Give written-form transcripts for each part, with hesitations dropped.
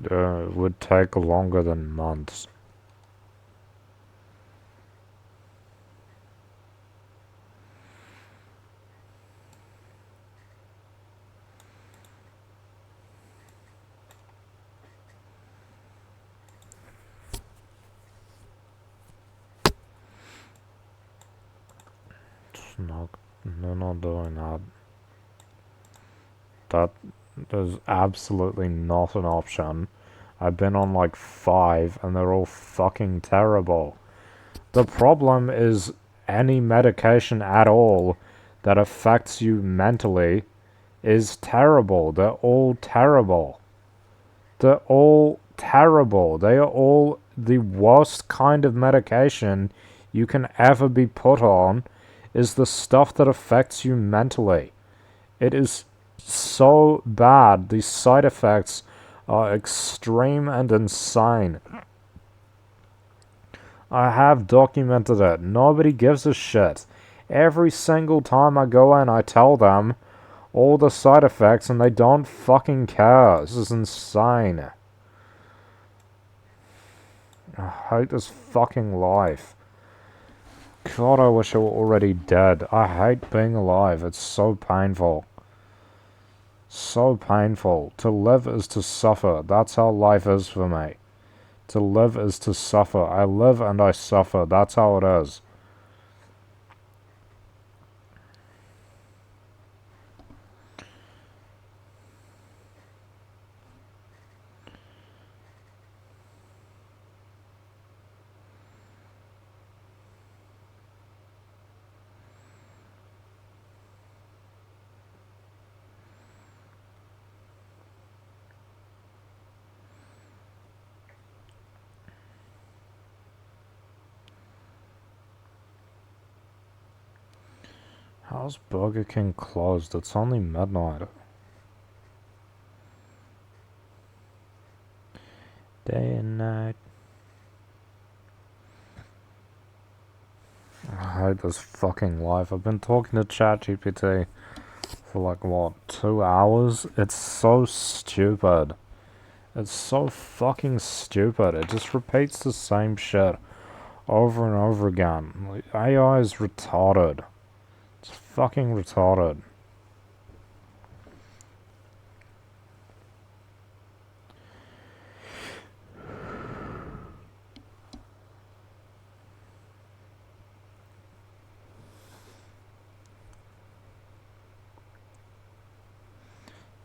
would take longer than months. It's not, they're not doing that. That is absolutely not an option. I've been on like 5 and they're all fucking terrible. The problem is any medication at all that affects you mentally is terrible. They're all terrible. They're all terrible. They are all the worst kind of medication you can ever be put on is the stuff that affects you mentally. It is so bad. The side effects are extreme and insane. I have documented it. Nobody gives a shit. Every single time I go in, I tell them all the side effects and they don't fucking care. This is insane. I hate this fucking life. God, I wish I were already dead. I hate being alive. It's so painful. So painful. To live is to suffer. That's how life is for me. To live is to suffer. I live and I suffer. That's how it is. How's Burger King closed? It's only midnight. Day and night. I hate this fucking life. I've been talking to ChatGPT for like, what, 2 hours? It's so stupid. It's so fucking stupid. It just repeats the same shit over and over again. Like, AI is retarded. It's fucking retarded.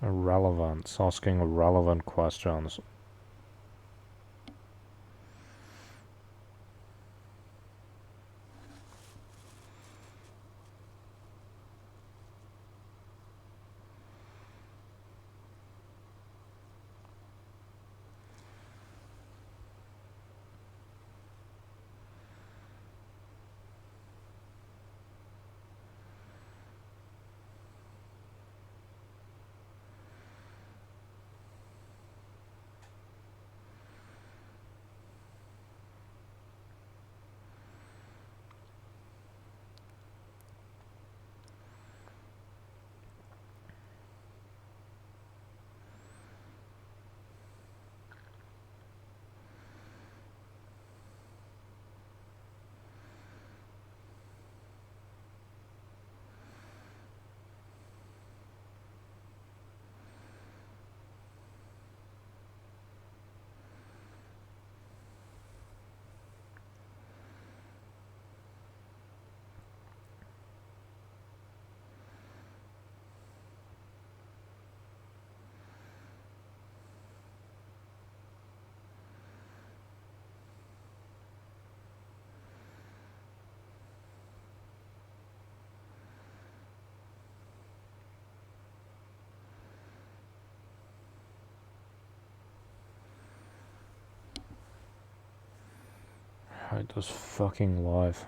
Irrelevant. It's asking irrelevant questions. I hate this fucking life.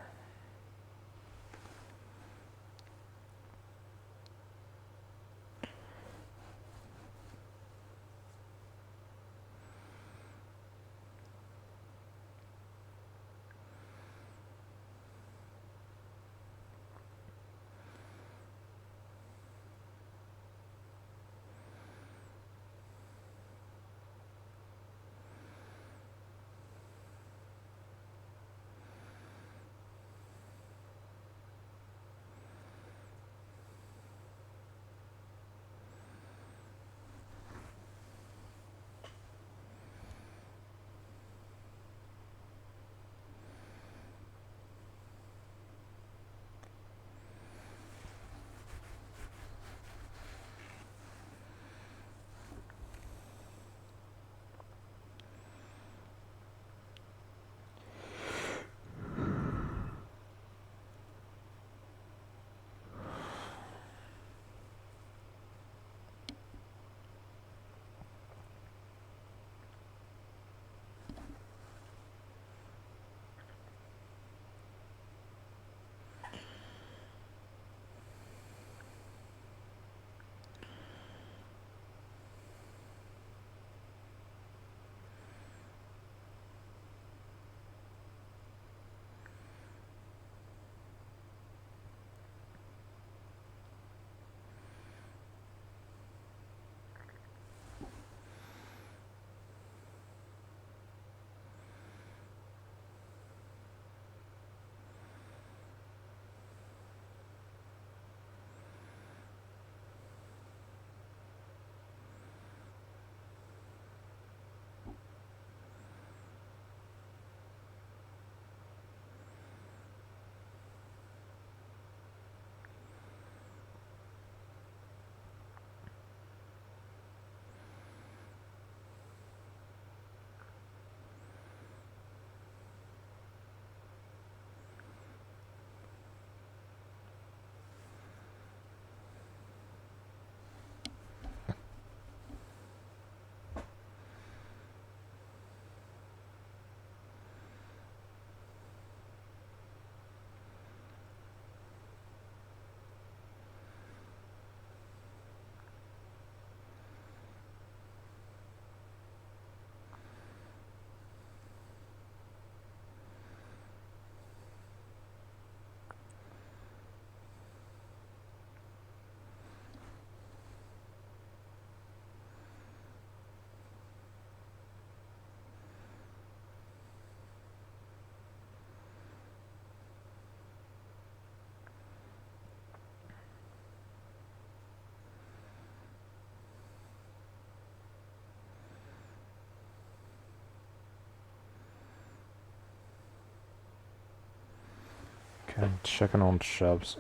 I'm checking on ships.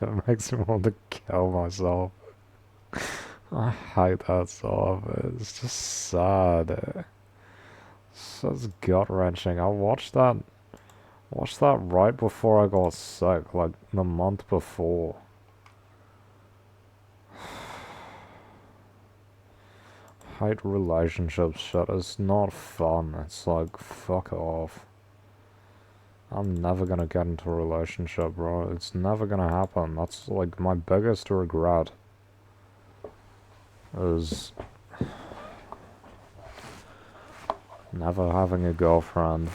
That makes me want to kill myself. I hate that stuff. It's just sad. So it's gut wrenching. Watched that right before I got sick, like the month before. Hate relationship shit. It's not fun. It's like, fuck off. I'm never gonna get into a relationship, bro. It's never gonna happen. That's like my biggest regret. Is never having a girlfriend.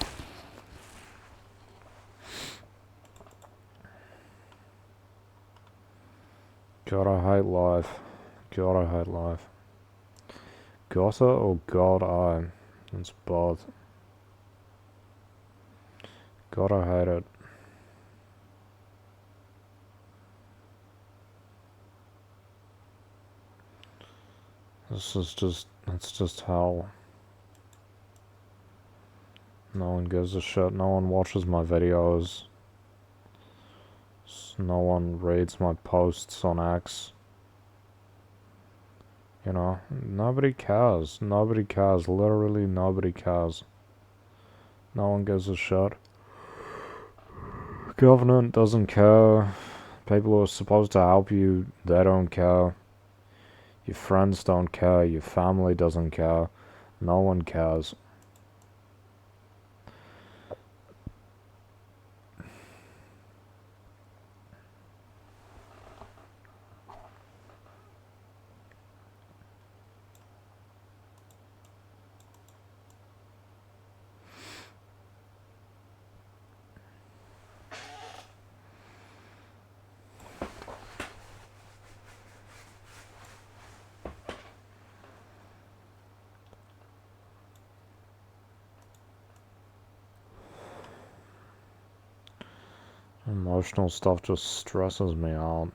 God, I hate life. God, I hate life. Gotta or God, I. It's both. God, I hate it. It's just hell. No one gives a shit. No one watches my videos. No one reads my posts on X. You know, nobody cares. Nobody cares. Literally nobody cares. No one gives a shit. Government doesn't care. People who are supposed to help you, they don't care. Your friends don't care. Your family doesn't care. No one cares. Emotional stuff just stresses me out.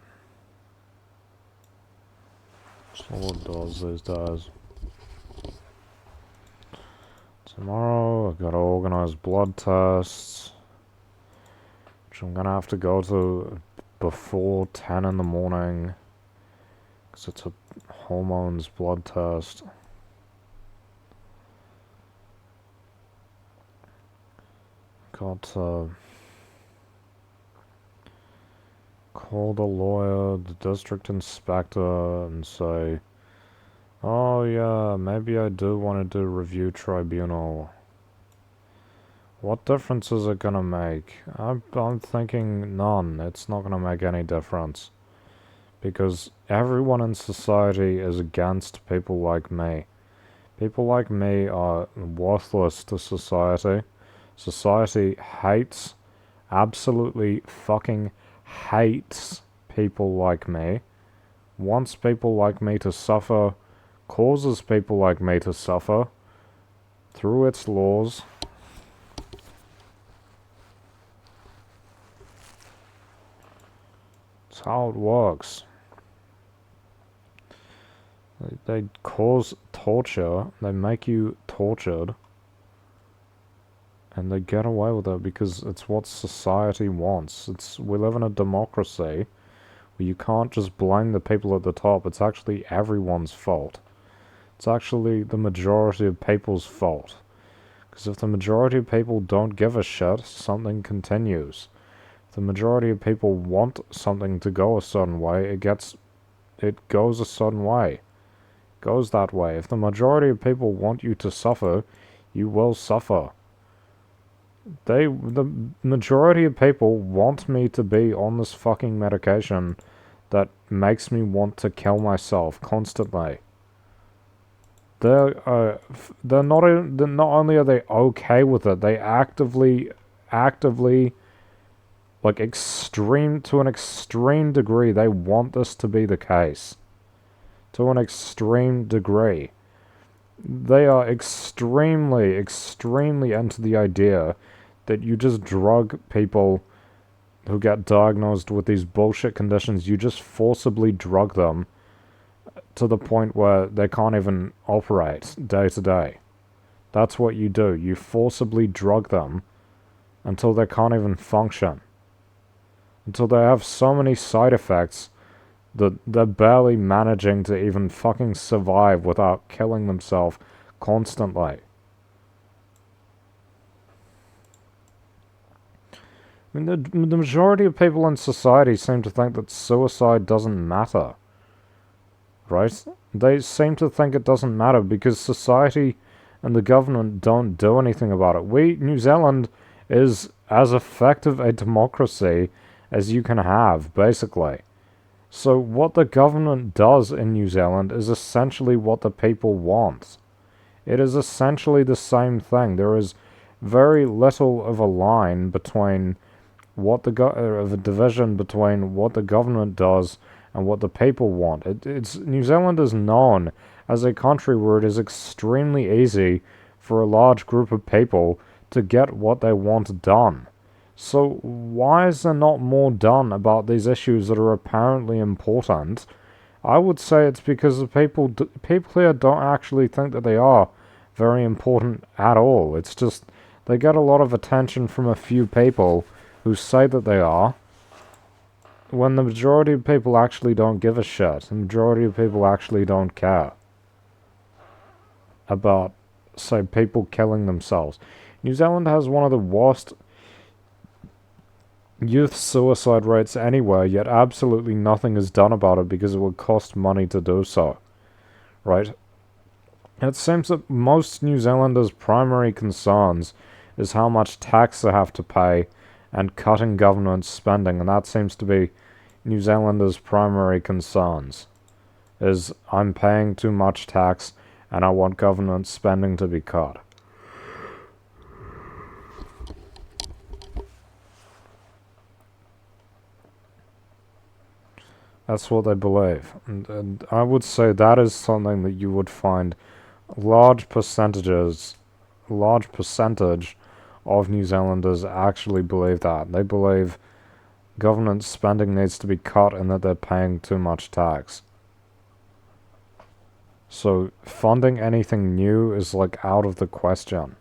That's all it does these days. Tomorrow I've got to organize blood tests, which I'm gonna have to go to before 10 in the morning, because it's a hormones blood test. Got to call the lawyer, the district inspector, and say, oh yeah, maybe I do want to do review tribunal. What difference is it gonna make? I'm thinking none. It's not gonna make any difference. Because everyone in society is against people like me. People like me are worthless to society. Society hates, absolutely fucking hates people like me. Wants people like me to suffer. Causes people like me to suffer. Through its laws. It's how it works. They cause torture, they make you tortured, and they get away with it because it's what society wants. We live in a democracy where you can't just blame the people at the top. It's actually everyone's fault. It's actually the majority of people's fault. Because if the majority of people don't give a shit, something continues. If the majority of people want something to go a certain way, it goes a certain way. Goes that way. If the majority of people want you to suffer, you will suffer. The majority of people want me to be on this fucking medication that makes me want to kill myself constantly. They're not only are they okay with it, they actively, like to an extreme degree, they want this to be the case. To an extreme degree. They are extremely into the idea that you just drug people who get diagnosed with these bullshit conditions, you just forcibly drug them to the point where they can't even operate day to day. That's what you do. You forcibly drug them until they can't even function. Until they have so many side effects that they're barely managing to even fucking survive without killing themselves constantly. I mean, the majority of people in society seem to think that suicide doesn't matter. Right? They seem to think it doesn't matter because society and the government don't do anything about it. New Zealand is as effective a democracy as you can have, basically. So what the government does in New Zealand is essentially what the people want. It is essentially the same thing. There is very little of a line between of a division between what the government does and what the people want. New Zealand is known as a country where it is extremely easy for a large group of people to get what they want done. So why is there not more done about these issues that are apparently important? I would say it's because the people here don't actually think that they are very important at all. It's just they get a lot of attention from a few people who say that they are, when the majority of people actually don't give a shit. The majority of people actually don't care about, say, people killing themselves. New Zealand has one of the worst youth suicide rates anywhere, yet absolutely nothing is done about it because it would cost money to do so. Right? And it seems that most New Zealanders' primary concerns is how much tax they have to pay and cutting government spending, and that seems to be New Zealanders' primary concerns. Is I'm paying too much tax and I want government spending to be cut. That's what they believe. And I would say that is something that you would find large percentage of New Zealanders actually believe that. They believe government spending needs to be cut and that they're paying too much tax. So funding anything new is like out of the question.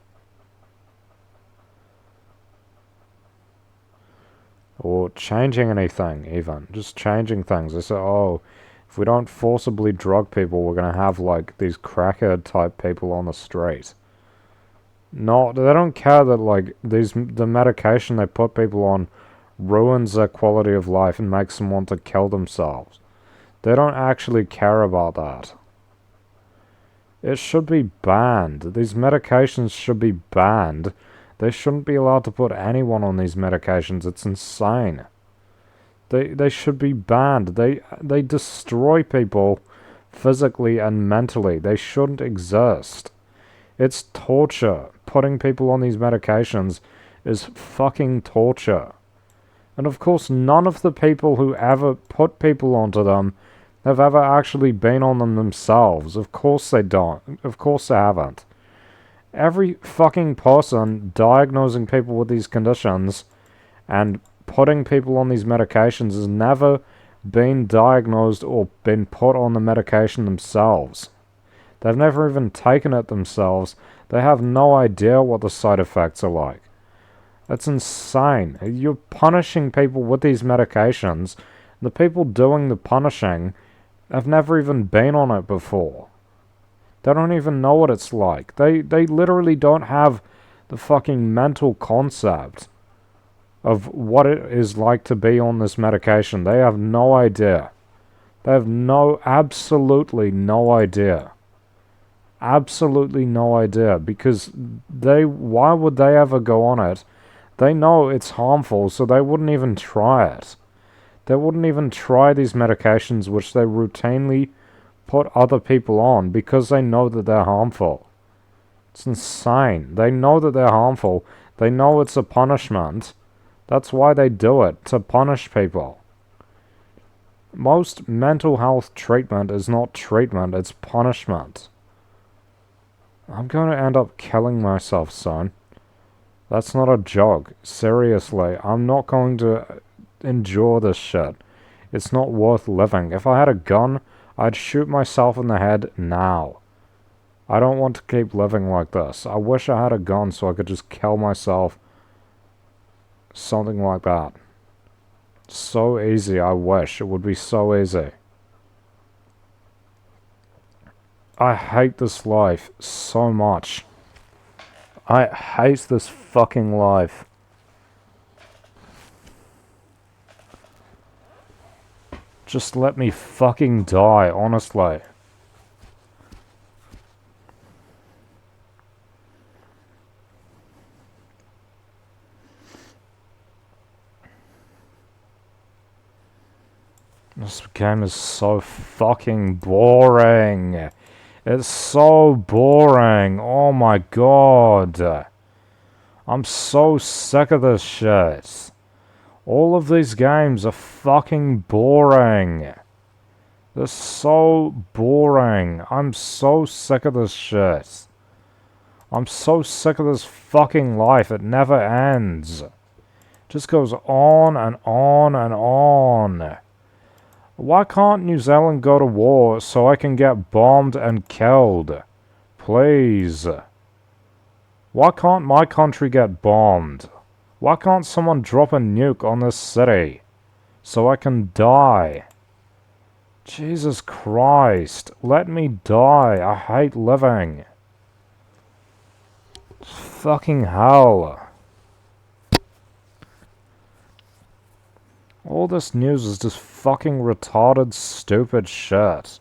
Or changing anything, even. Just changing things. They say, oh, if we don't forcibly drug people, we're going to have like these crackhead type people on the street. No, they don't care that like the medication they put people on ruins their quality of life and makes them want to kill themselves. They don't actually care about that. It should be banned. These medications should be banned. They shouldn't be allowed to put anyone on these medications. It's insane. They should be banned. They destroy people physically and mentally. They shouldn't exist. It's torture. Putting people on these medications is fucking torture. And of course, none of the people who ever put people onto them have ever actually been on them themselves. Of course they don't. Of course they haven't. Every fucking person diagnosing people with these conditions and putting people on these medications has never been diagnosed or been put on the medication themselves. They've never even taken it themselves. They have no idea what the side effects are like. That's insane. You're punishing people with these medications. The people doing the punishing have never even been on it before. They don't even know what it's like. They literally don't have the fucking mental concept of what it is like to be on this medication. They have no idea. They have absolutely no idea. Absolutely no idea, because why would they ever go on it They know it's harmful, so they wouldn't even try it. They wouldn't even try these medications which they routinely put other people on because they know that they're harmful. It's insane. They know that they're harmful. They know it's a punishment. That's why they do it, to punish people. Most mental health treatment is not treatment, it's punishment. I'm going to end up killing myself, son. That's not a joke. Seriously, I'm not going to endure this shit. It's not worth living. If I had a gun, I'd shoot myself in the head now. I don't want to keep living like this. I wish I had a gun so I could just kill myself. Something like that. So easy, I wish. It would be so easy. I hate this life so much. I hate this fucking life. Just let me fucking die, honestly. This game is so fucking boring. It's so boring. Oh my god. I'm so sick of this shit. All of these games are fucking boring. They're so boring. I'm so sick of this shit. I'm so sick of this fucking life. It never ends. It just goes on and on and on. Why can't New Zealand go to war so I can get bombed and killed? Please. Why can't my country get bombed? Why can't someone drop a nuke on this city so I can die? Jesus Christ, let me die. I hate living. Fucking hell. All this news is just fucking retarded, stupid shit.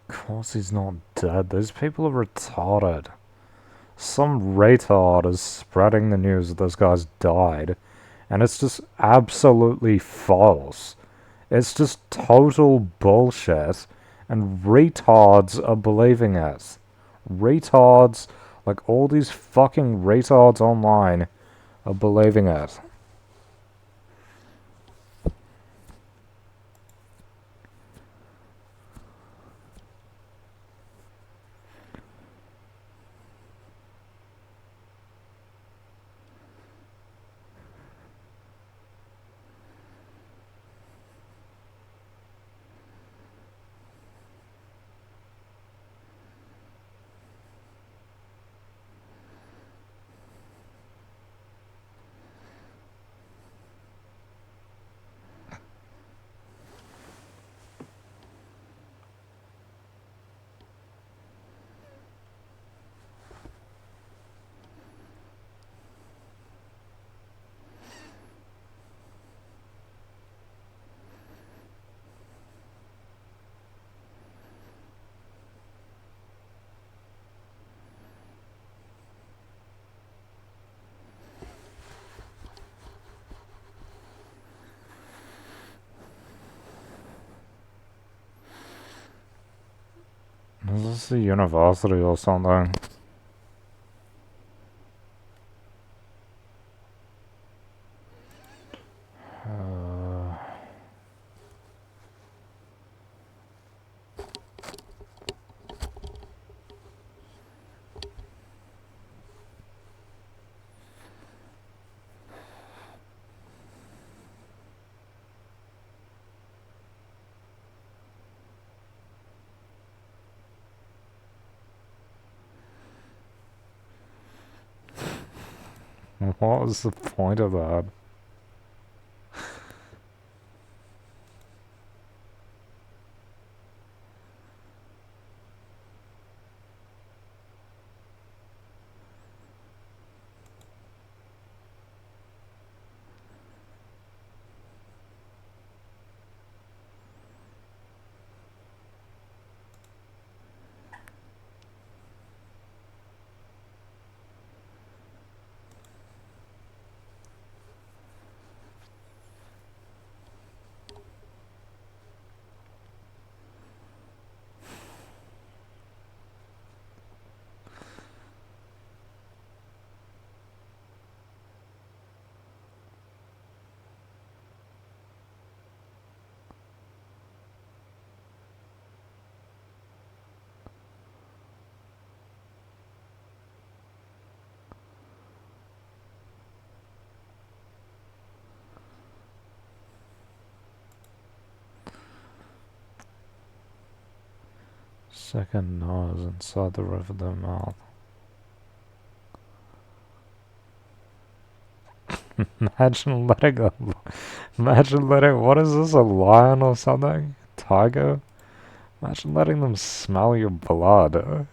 Of course he's not dead. Those people are retarded. Some retard is spreading the news that this guy's died, and it's just absolutely false. It's just total bullshit, and retards are believing it. Retards, like all these fucking retards online, are believing it. Is this a university or something? What was the point of that? Second nose inside the roof of the mouth. Imagine letting a... Imagine letting... What is this, a lion or something? Tiger? Imagine letting them smell your blood.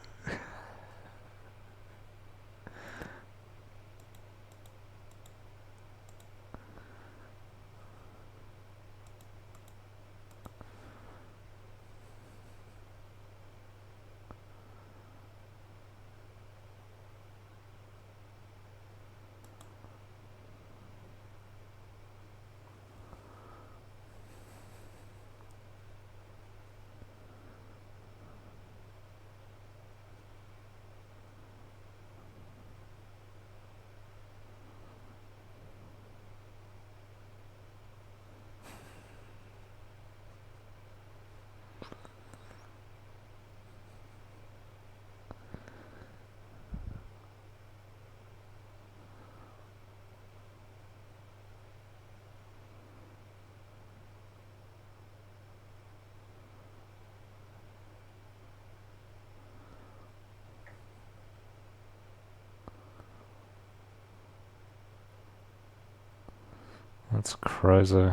That's crazy.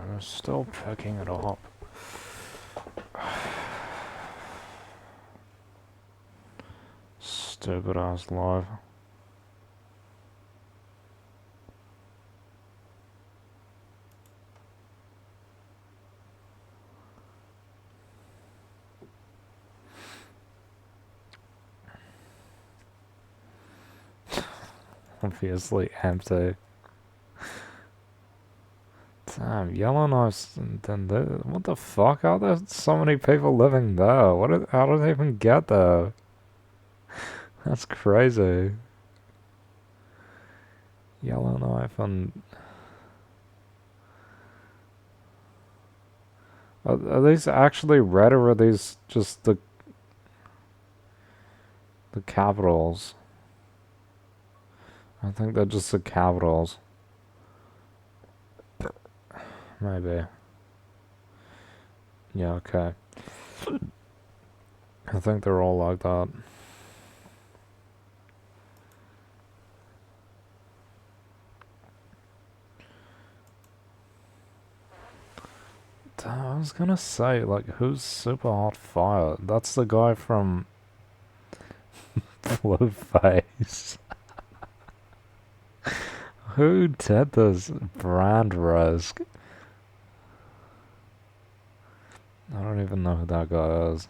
I'm still picking it up. Stupid ass live. Obviously empty. Damn, Yellowknife. What the fuck? How are there so many people living there? How did they even get there? That's crazy. Yellowknife and... Are these actually red, or are these just the capitals? I think they're just the capitals. Maybe. Yeah, okay. I think they're all like that. I was gonna say, like, who's Super Hot Fire? That's the guy from Blue face. Who did this brand risk? I don't even know who that guy is.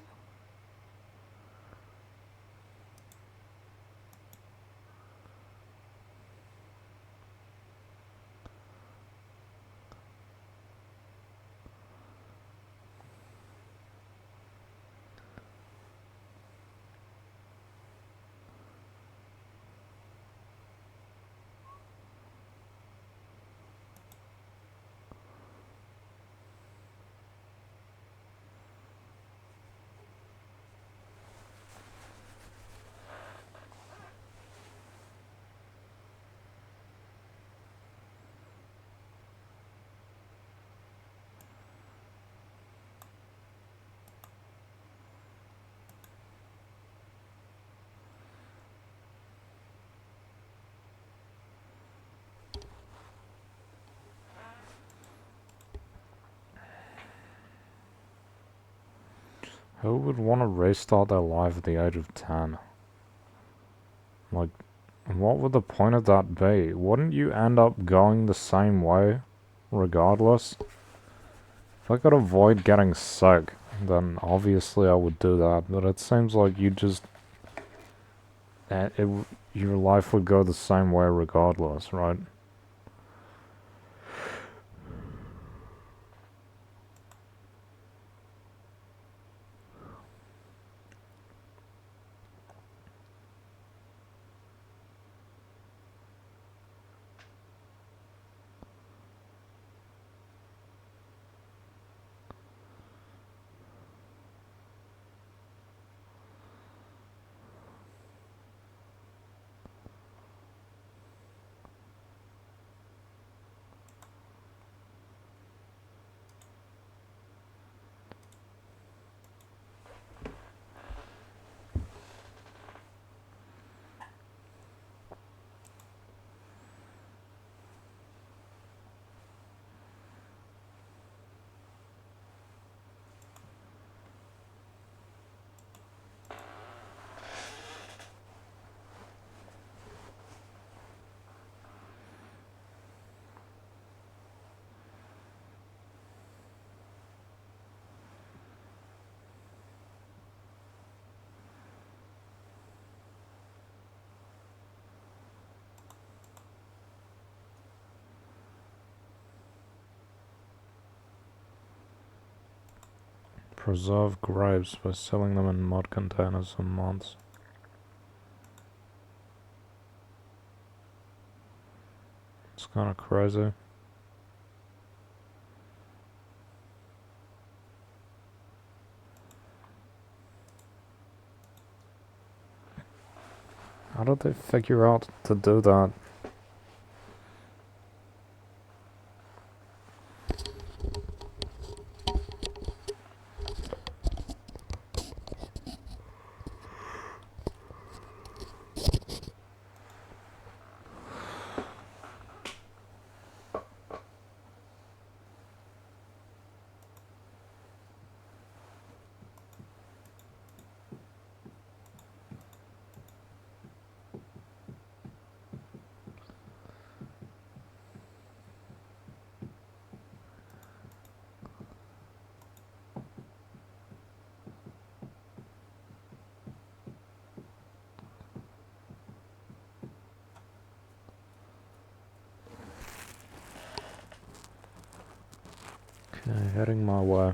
Who would want to restart their life at the age of 10? Like, what would the point of that be? Wouldn't you end up going the same way, regardless? If I could avoid getting sick, then obviously I would do that, but it seems like you just... your life would go the same way regardless, right? Preserve grapes by selling them in mud containers for months. It's kind of crazy. How did they figure out to do that? Okay, heading my way.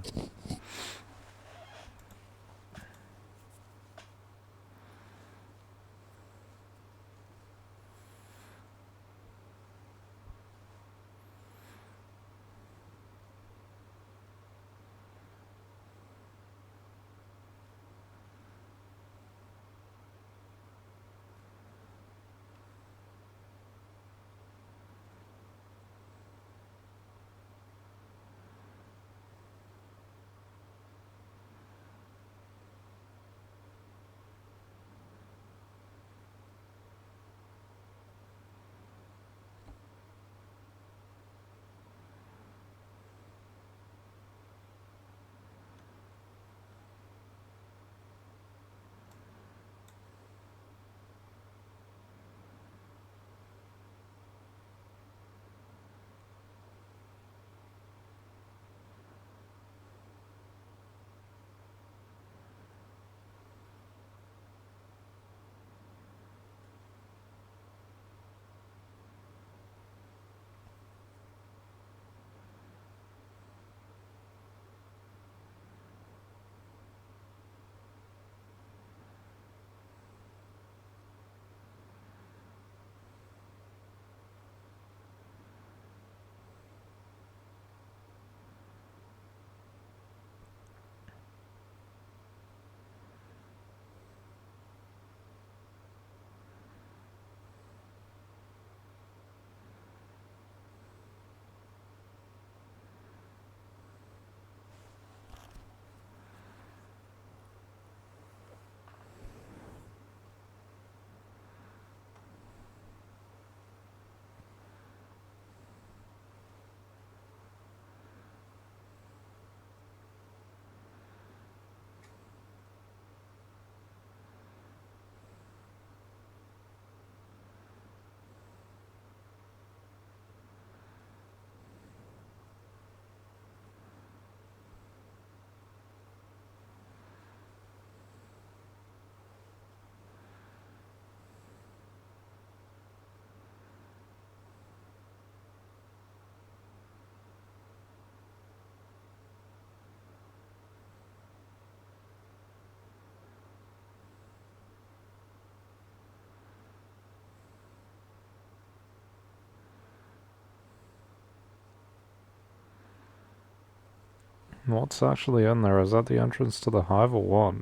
What's actually in there? Is that the entrance to the hive or what?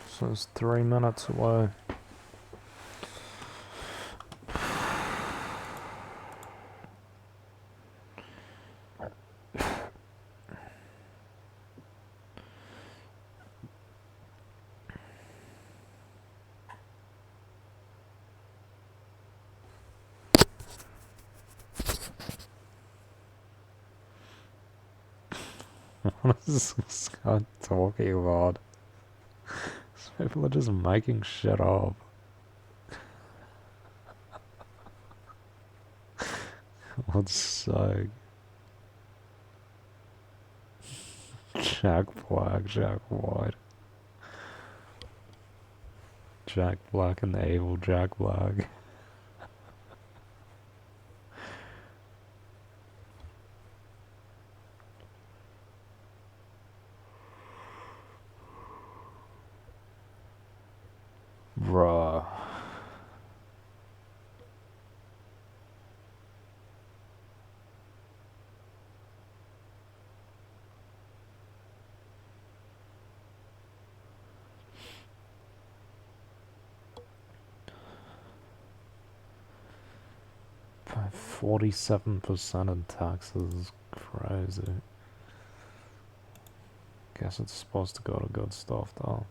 So it's 3 minutes away. What is this guy talking about? These people are just making shit up. Let's say Jack Black, Jack White. Jack Black and the evil Jack Black. Bruh. By 47% in taxes is crazy. Guess it's supposed to go to good stuff though.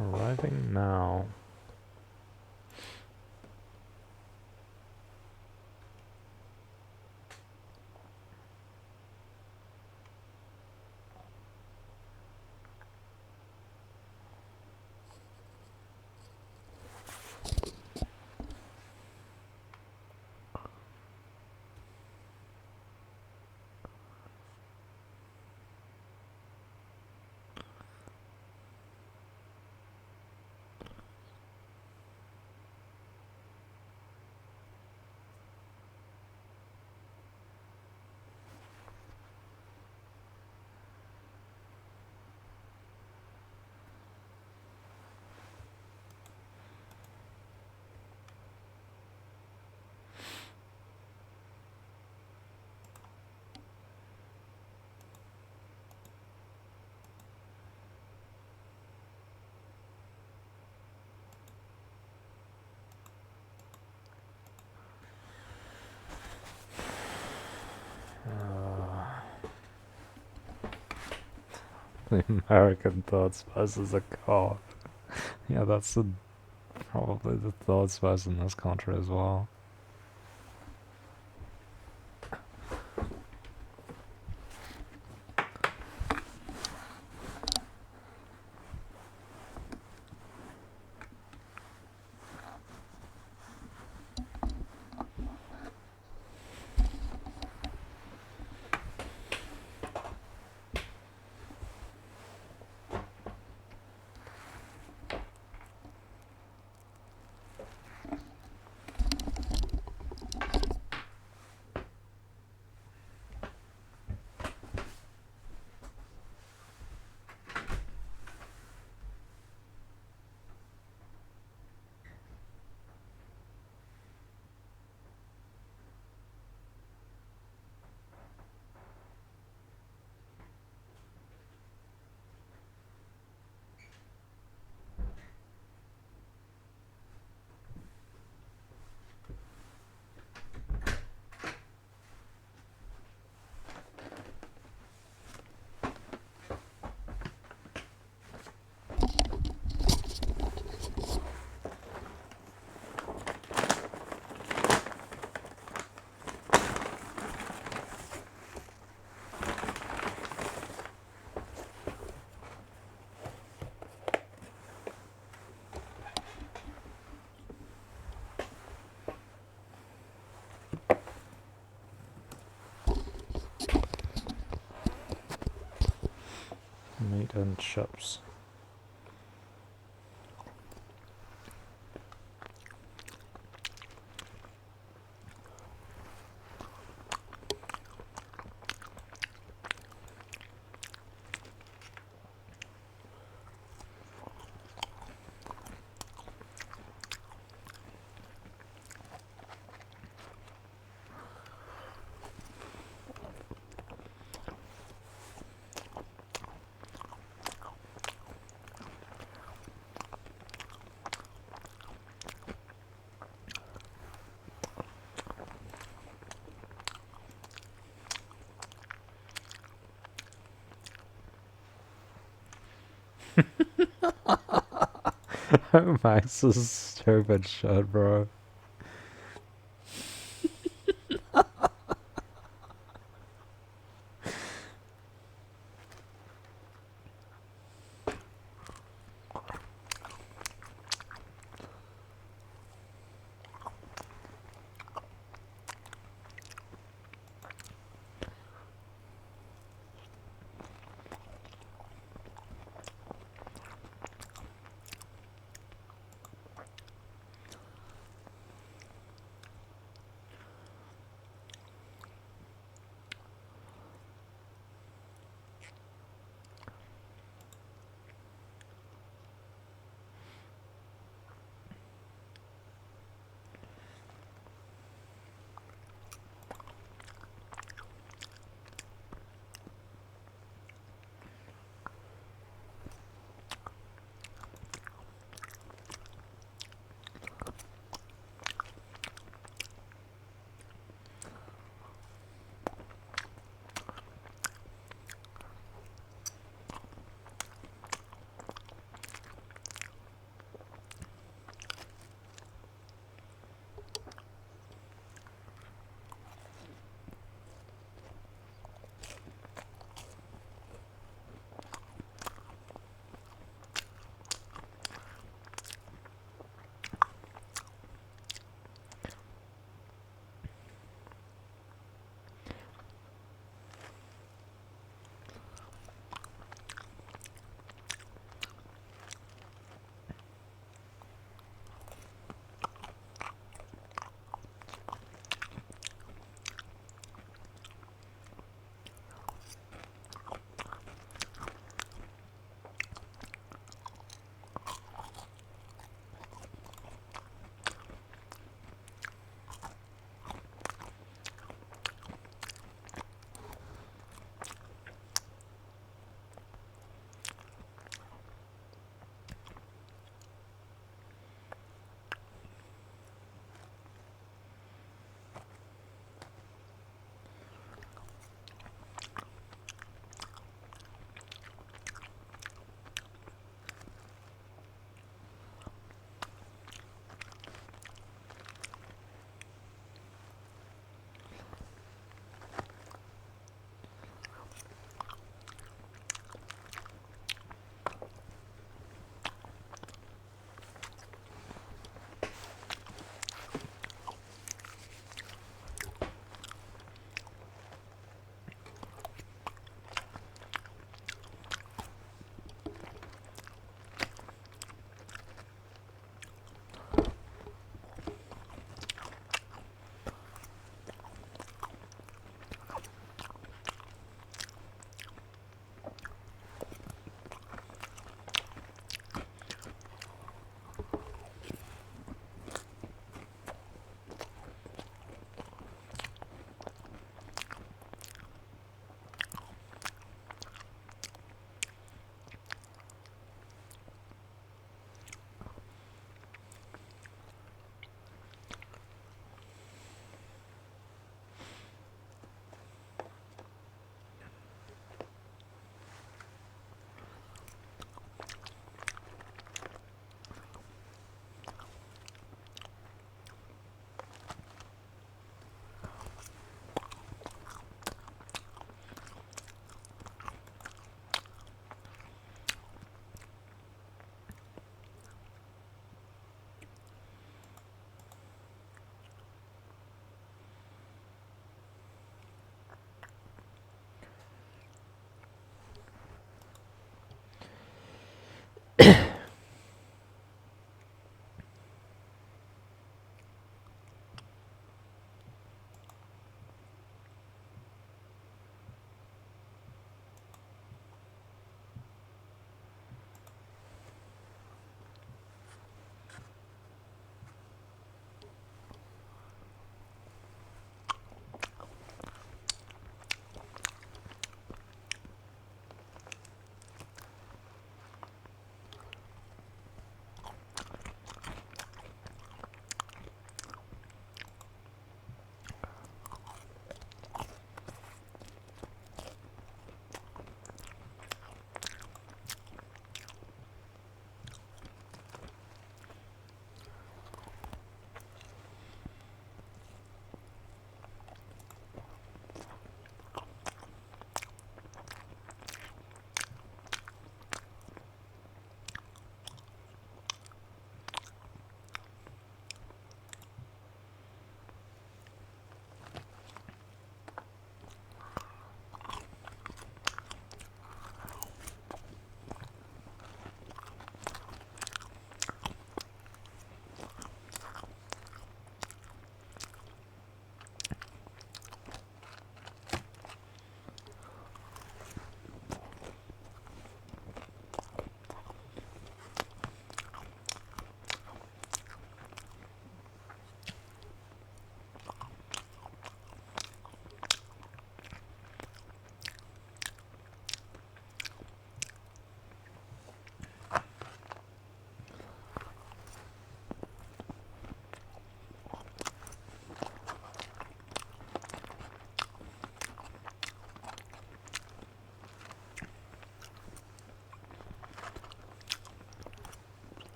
Arriving now. The American third space is a car. Yeah, that's probably the third space in this country as well. Meat and chips. Max's stupid shit, bro.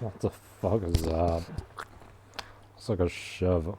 What the fuck is that? It's like a shove.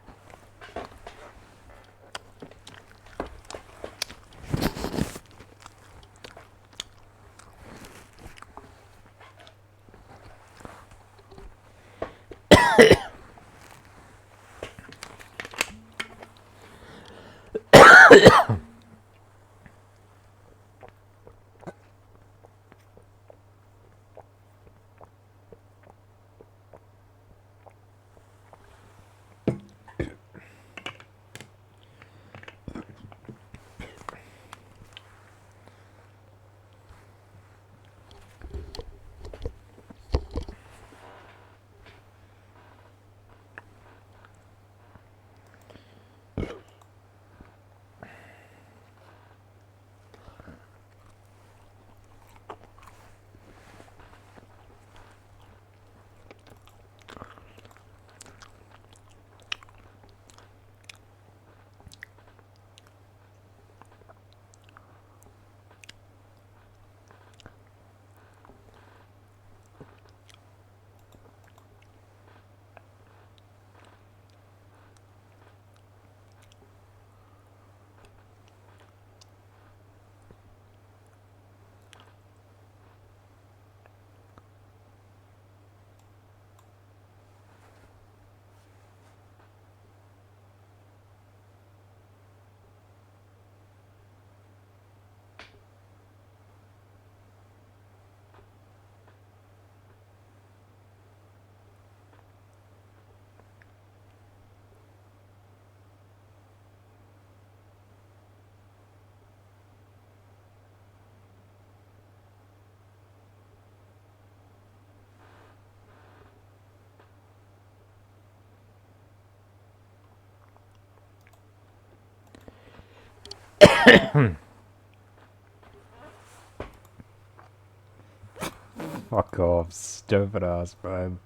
Fuck off, stupid ass, babe.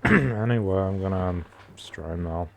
Anyway, I'm gonna stream now.